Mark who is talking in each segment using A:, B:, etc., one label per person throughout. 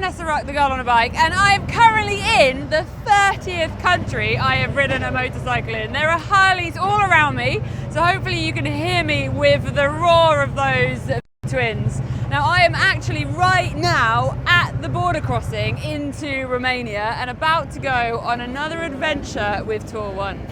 A: Vanessa Rock, the girl on a bike, and I am currently in the 30th country I have ridden a motorcycle in. There are Harleys all around me, so hopefully you can hear me with the roar of those twins. Now I am actually right now at the border crossing into Romania and about to go on another adventure with Tour 1.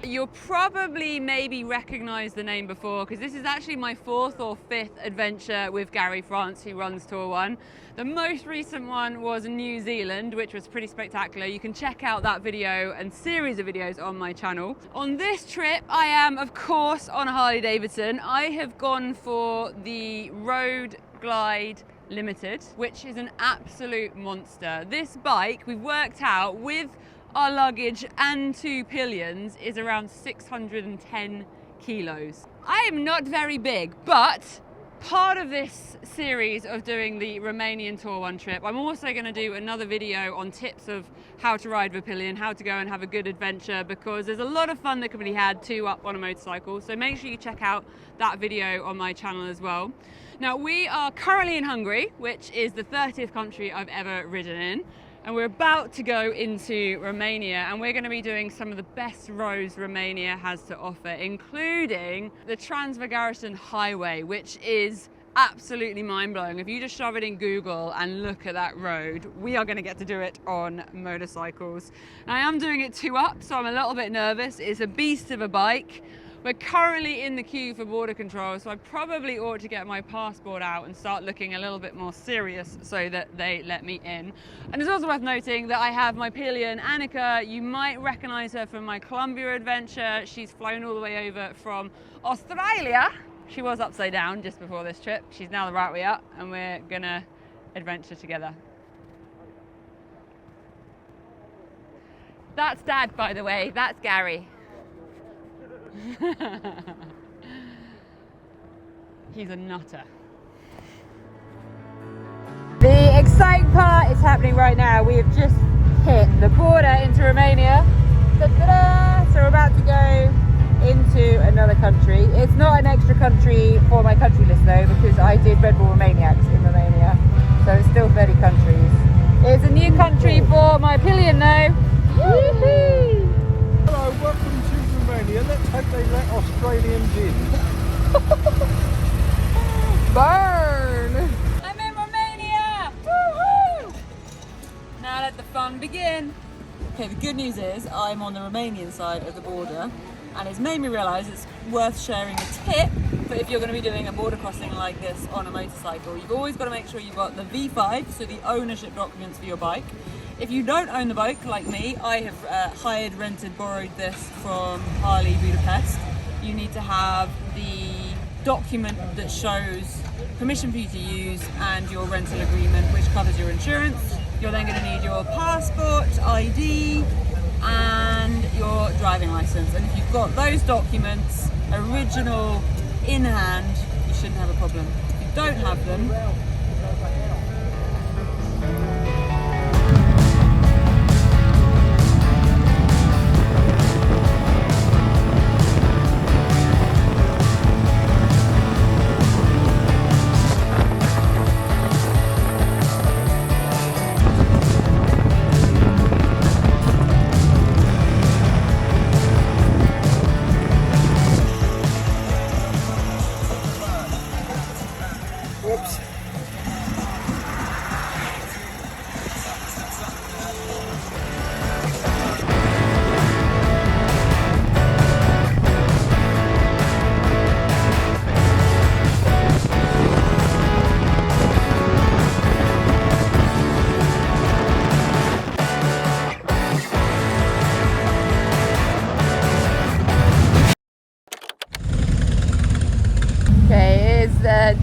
A: You'll probably maybe recognise the name before because this is actually my 4th or 5th adventure with Gary France, who runs Tour 1. The most recent one was New Zealand, which was pretty spectacular. You can check out that video and series of videos on my channel. On this trip, I am of course on a Harley Davidson. I have gone for the Road Glide Limited, which is an absolute monster. This bike, we've worked out with our luggage and 2 pillions, is around 610 kilos. I am not very big, but part of this series of doing the Romanian Tour 1 trip, I'm also going to do another video on tips of how to ride with a pillion, how to go and have a good adventure, because there's a lot of fun that can be had two up on a motorcycle. So make sure you check out that video on my channel as well. Now we are currently in Hungary, which is the 30th country I've ever ridden in. And we're about to go into Romania, and we're going to be doing some of the best roads Romania has to offer, including the Transfăgărășan highway, which is absolutely mind-blowing. If you just shove it in Google and look at that road, we are going to get to do it on motorcycles. And I am doing it 2 up, so I'm a little bit nervous. It's a beast of a bike. We're currently in the queue for border control, so I probably ought to get my passport out and start looking a little bit more serious so that they let me in. And it's also worth noting that I have my pillion, Annika. You might recognize her from my Colombia adventure. She's flown all the way over from Australia. She was upside down just before this trip. She's now the right way up, and we're gonna adventure together. That's Dad, by the way. That's Gary. He's a nutter. The exciting part is happening right now. We have just hit the border into Romania. Ta-da! So we're about to go into another country. It's not an extra country for my country list though, because I did Red Bull Romaniacs in Romania. So it's still 30 countries. It's a new country for my pillion though. Woohoo!
B: Hello, welcome to Romania. Let's hope they let Australians in.
A: Burn! I'm in Romania! Woohoo! Now let the fun begin. Okay, the good news is I'm on the Romanian side of the border, and it's made me realise it's worth sharing a tip for if you're going to be doing a border crossing like this on a motorcycle. You've always got to make sure you've got the V5, so the ownership documents for your bike. If you don't own the bike, like me, I have hired, rented, borrowed this from Harley Budapest. You need to have the document that shows permission for you to use and your rental agreement, which covers your insurance. You're then going to need your passport, ID, and your driving license. And if you've got those documents, original, in hand, you shouldn't have a problem. If you don't have them,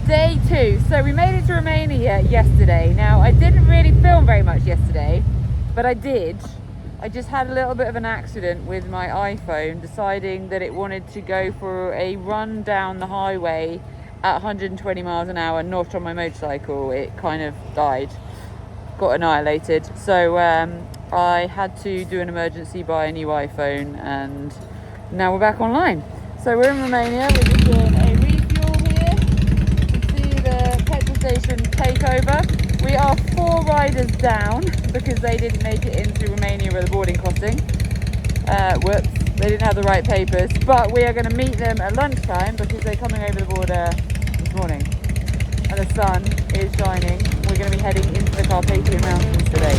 A: day 2. So we made it to Romania yesterday. Now I didn't really film very much yesterday, but I did. I just had a little bit of an accident with my iPhone, deciding that it wanted to go for a run down the highway at 120 miles an hour, not on my motorcycle. It kind of died, got annihilated. So I had to do an emergency buy a new iPhone, and now we're back online. So we're in Romania, we're just doing a refuel here. You can see the petrol station takeover. We are 4 riders down because they didn't make it into Romania with a boarding crossing. Whoops, they didn't have the right papers, but we are going to meet them at lunchtime because they're coming over the border this morning. And the sun is shining. We're going to be heading into the Carpathian Mountains today.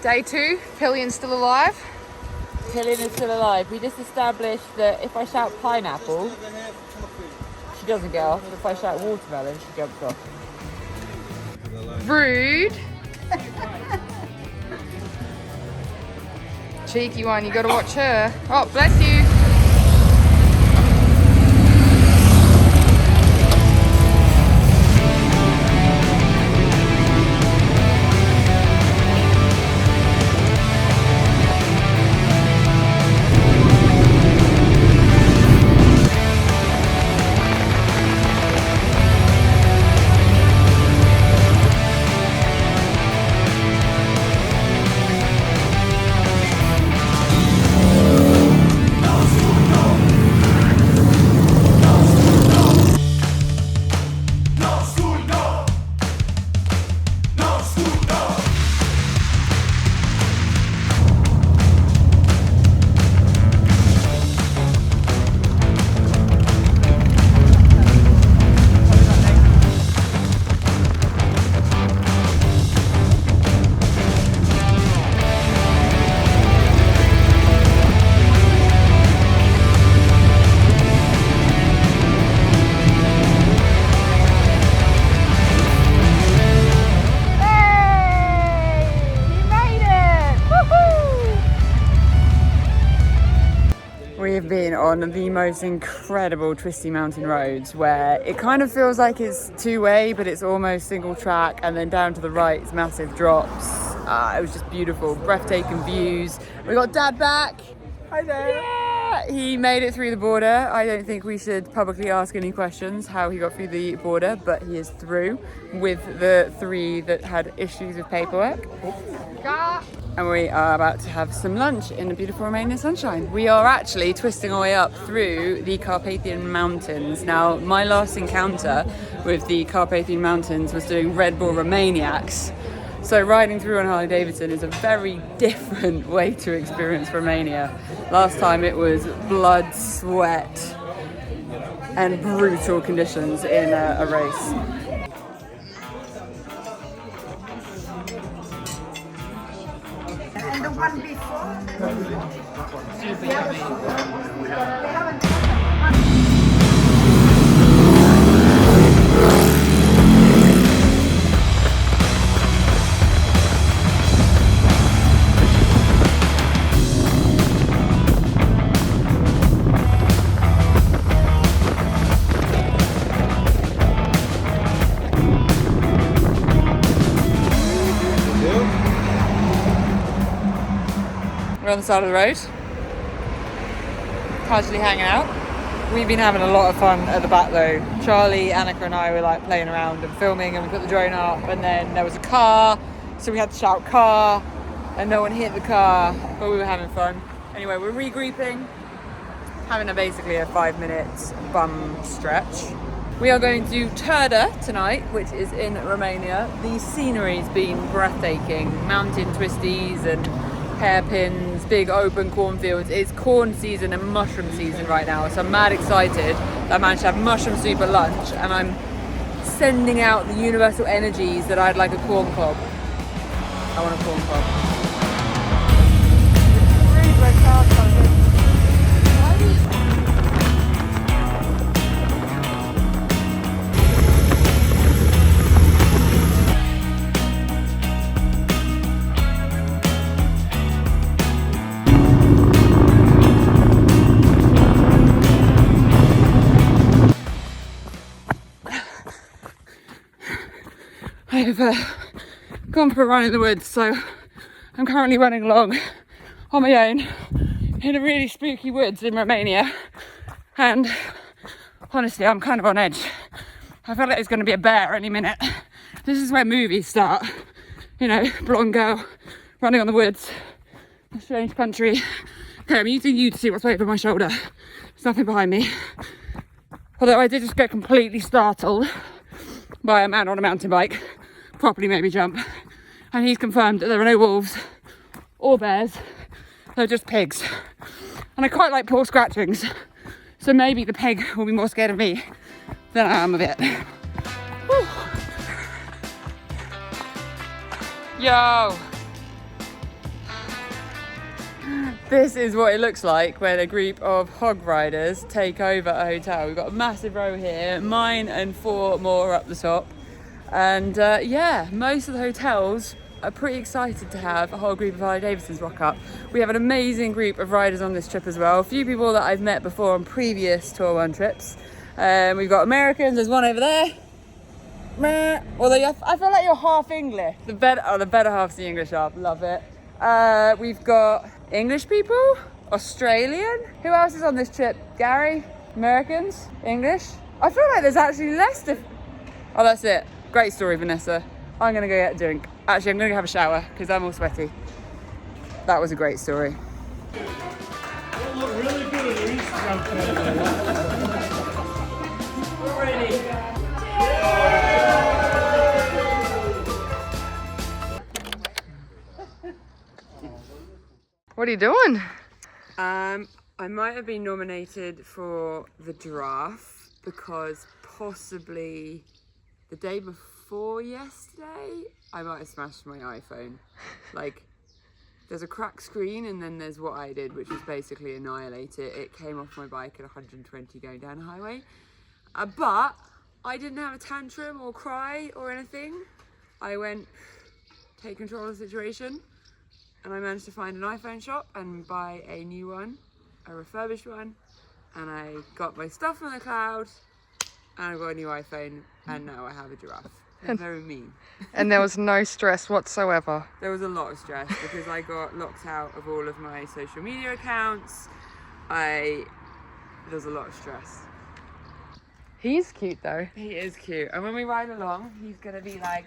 C: Day 2, Pillion's still alive.
A: Pillion is still alive. We just established that if I shout pineapple, she doesn't get off. If I shout watermelon, she jumps off.
C: Rude. Cheeky one, you gotta watch her. Oh, bless you.
A: We've been on the most incredible twisty mountain roads where it kind of feels like it's two-way, but it's almost single track, and then down to the right it's massive drops. It was just beautiful, breathtaking views. We got Dad back. Hi there. Yeah, he made it through the border. I don't think we should publicly ask any questions how he got through the border, but he is through with the 3 that had issues with paperwork. And we are about to have some lunch in the beautiful Romanian sunshine. We are actually twisting our way up through the Carpathian Mountains. Now, my last encounter with the Carpathian Mountains was doing Red Bull Romaniacs. So riding through on Harley Davidson is a very different way to experience Romania. Last time it was blood, sweat, and brutal conditions in a race.
D: And the one before?
A: We're on the side of the road, casually hanging out. We've been having a lot of fun at the back though. Charlie, Annika and I were like playing around and filming, and we put the drone up, and then there was a car, so we had to shout car, and no one hit the car, but we were having fun. Anyway, we're regrouping, having basically a 5-minute bum stretch. We are going to Turda tonight, which is in Romania. The scenery's been breathtaking. Mountain twisties and hairpins, big open cornfields. It's corn season and mushroom season right now, so I'm mad excited that I managed to have mushroom soup at lunch, and I'm sending out the universal energies that I'd like a corn cob. I want a corn cob. I've gone for a run in the woods, so I'm currently running along on my own in a really spooky woods in Romania, and honestly I'm kind of on edge. I feel like there's going to be a bear any minute. This is where movies start, you know, blonde girl running on the woods, a strange country. Okay, I'm using you to see what's over my shoulder. There's nothing behind me. Although I did just get completely startled by a man on a mountain bike, properly made me jump. And he's confirmed that there are no wolves or bears, they're just pigs. And I quite like paw scratchings, so maybe the pig will be more scared of me than I am of it. Whew. Yo! This is what it looks like when a group of hog riders take over a hotel. We've got a massive row here, mine and 4 more up the top. And yeah, most of the hotels are pretty excited to have a whole group of Harley Davidsons rock up. We have an amazing group of riders on this trip as well. A few people that I've met before on previous Tour 1 trips. We've got Americans, there's one over there. Although I feel like you're half English. The better half's the English half, love it. We've got English people, Australian. Who else is on this trip? Gary? Americans? English? I feel like there's actually less Oh, that's it. Great story, Vanessa. I'm gonna go get a drink. Actually, I'm gonna go have a shower because I'm all sweaty. That was a great story.
B: You look really good at your Instagram photo.
A: We're ready.
C: What are you doing?
A: I might have been nominated for the giraffe because possibly the day before yesterday, I might have smashed my iPhone. Like, there's a cracked screen and then there's what I did, which was basically annihilate it. It came off my bike at 120 going down the highway. But I didn't have a tantrum or cry or anything. I went, take control of the situation. And I managed to find an iPhone shop and buy a new one, a refurbished one. And I got my stuff from the cloud and I got a new iPhone and now I have a giraffe. They're very mean.
C: And there was no stress whatsoever.
A: There was a lot of stress because I got locked out of all of my social media accounts. There was a lot of stress.
C: He's cute though.
A: He is cute. And when we ride along, he's gonna be like,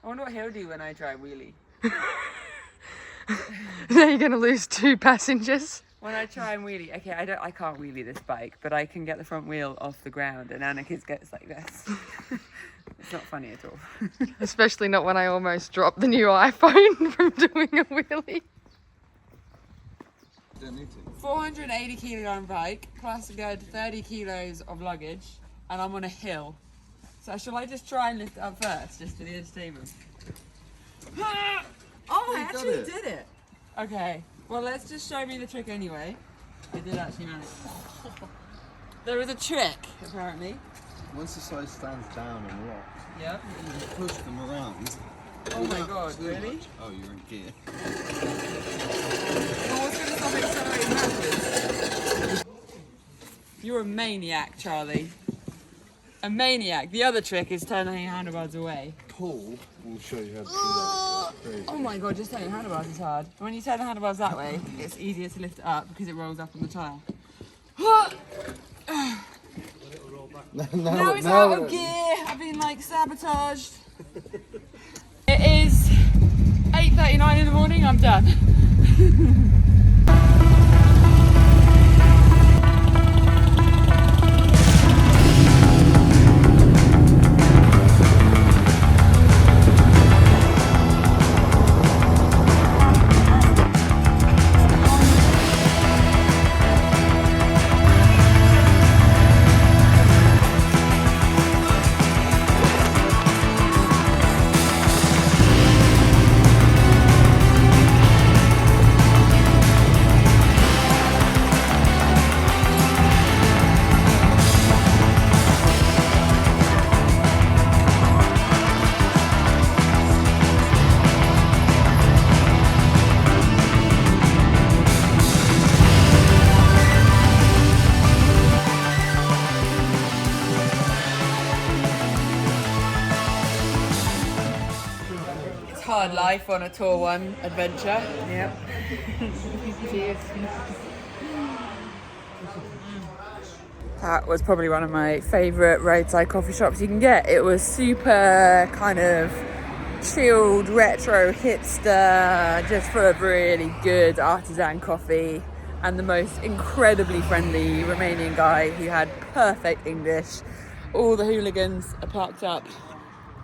A: I wonder what he'll do when I try wheelie.
C: Now you're gonna lose 2 passengers.
A: When I try and wheelie, okay, I can't wheelie this bike, but I can get the front wheel off the ground and Annika gets like this. It's not funny at all.
C: Especially not when I almost dropped the new iPhone from doing a wheelie.
A: 480 kilogram bike, plus a good 30 kilos of luggage, and I'm on a hill. So shall I just try and lift it up first, just for the entertainment? Oh, I actually did it. Okay, well let's just show me the trick anyway. I did actually manage. There is a trick, apparently.
B: Once the side stands down and locked,
A: Yep.
B: you can push them around.
A: Oh my god, really?
B: Oh, you're in gear.
A: Well, what's going to stop accelerating backwards? You're a maniac, Charlie. A maniac. The other trick is turning your handlebars away.
B: Paul will show you how to do that. Crazy.
A: Oh my god, just turning your handlebars is hard. When you turn the handlebars that way, it's easier to lift it up because it rolls up on the tyre. Now it's out of gear. I've been like sabotaged. It is 8:39 in the morning. I'm done. hard life on a Tour 1 adventure. Yep. Cheers. That was probably one of my favourite roadside coffee shops you can get. It was super kind of chilled, retro, hipster, just full of really good artisan coffee, and the most incredibly friendly Romanian guy who had perfect English. All the hooligans are parked up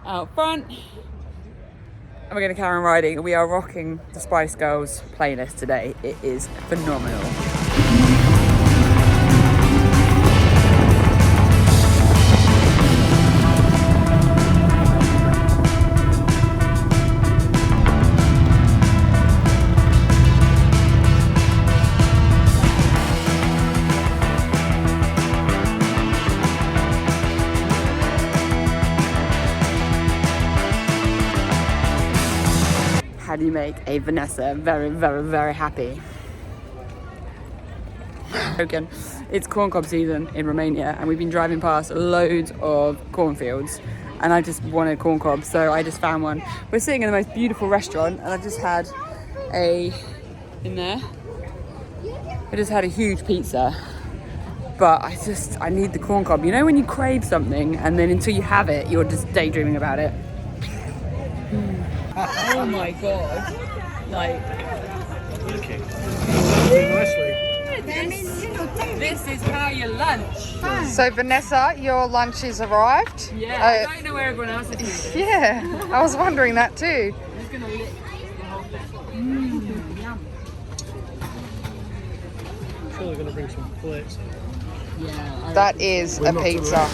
A: out front, and we're going to carry on riding. We are rocking the Spice Girls playlist today. It is phenomenal. How do you make a Vanessa very, very, very happy? Again, it's corn cob season in Romania, and we've been driving past loads of cornfields, and I just wanted corn cob, so I just found one. We're sitting in the most beautiful restaurant, and I just had a huge pizza, but I need the corn cob. You know when you crave something, and then until you have it, you're just daydreaming about it. Oh my god. Like,
B: Okay.
A: this is how you lunch.
C: So Vanessa, your lunch is arrived.
A: Yeah, I don't know where everyone else is eating.
C: Yeah, I was wondering that too.
A: I'm just gonna lick the whole thing. Yum.
B: I'm sure they're going to bring some plates.
A: Yeah.
C: That is a pizza.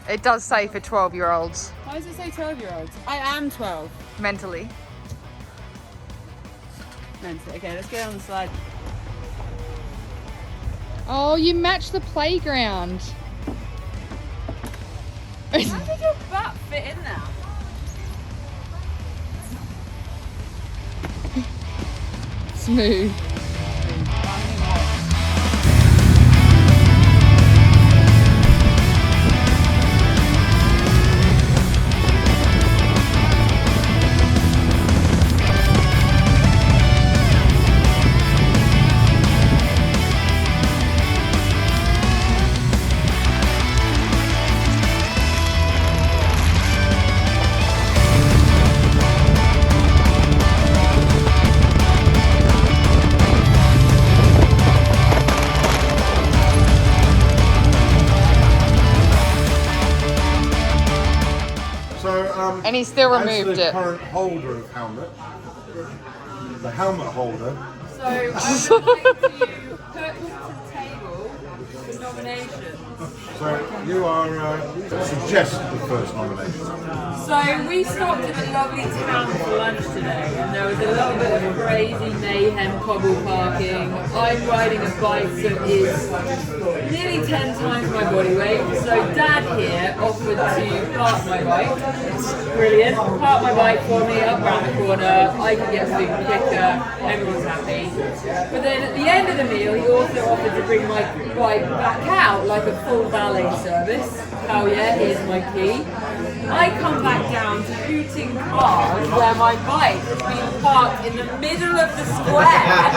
C: It does say for 12-year-olds.
A: Why does it say 12-year-olds? I am 12.
C: Mentally.
A: Okay, let's get on the slide.
C: Oh, you match the playground.
A: How did your butt fit in there?
C: Smooth. And he still removed
D: as the
C: it.
D: current holder of helmet, the helmet holder.
A: So I would like to put to the table the nomination.
D: So you are suggest the first nomination.
A: So we stopped in a lovely town for lunch today, and there was a little bit of crazy mayhem cobble parking. I'm riding a bike that is nearly 10 times my body weight. So Dad here offered to park my bike. Brilliant. Park my bike for me up around the corner. I can get food quicker. Everyone's happy. But then at the end of the meal, he also offered to bring my bike back out like a full valet service. Oh yeah, here's my key. I come back down to hooting cars where my bike has been parked in the middle of the square,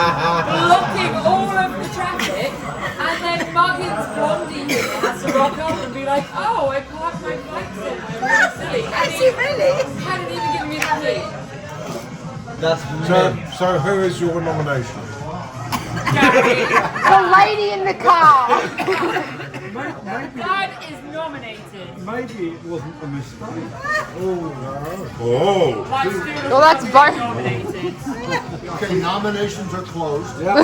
A: blocking all of the traffic, and then Muggins Blondie here has to rock up and be like, oh, I parked my bike there, I'm really silly.
C: Has he really?
A: Hadn't even given me the key.
D: That's so who is your nomination?
A: Gary,
C: The lady in the car.
A: Dad is nominated.
B: Maybe it wasn't a mistake.
D: Oh,
C: Well, that's both.
A: Nominated.
D: okay. Nominations are closed.
B: Yeah,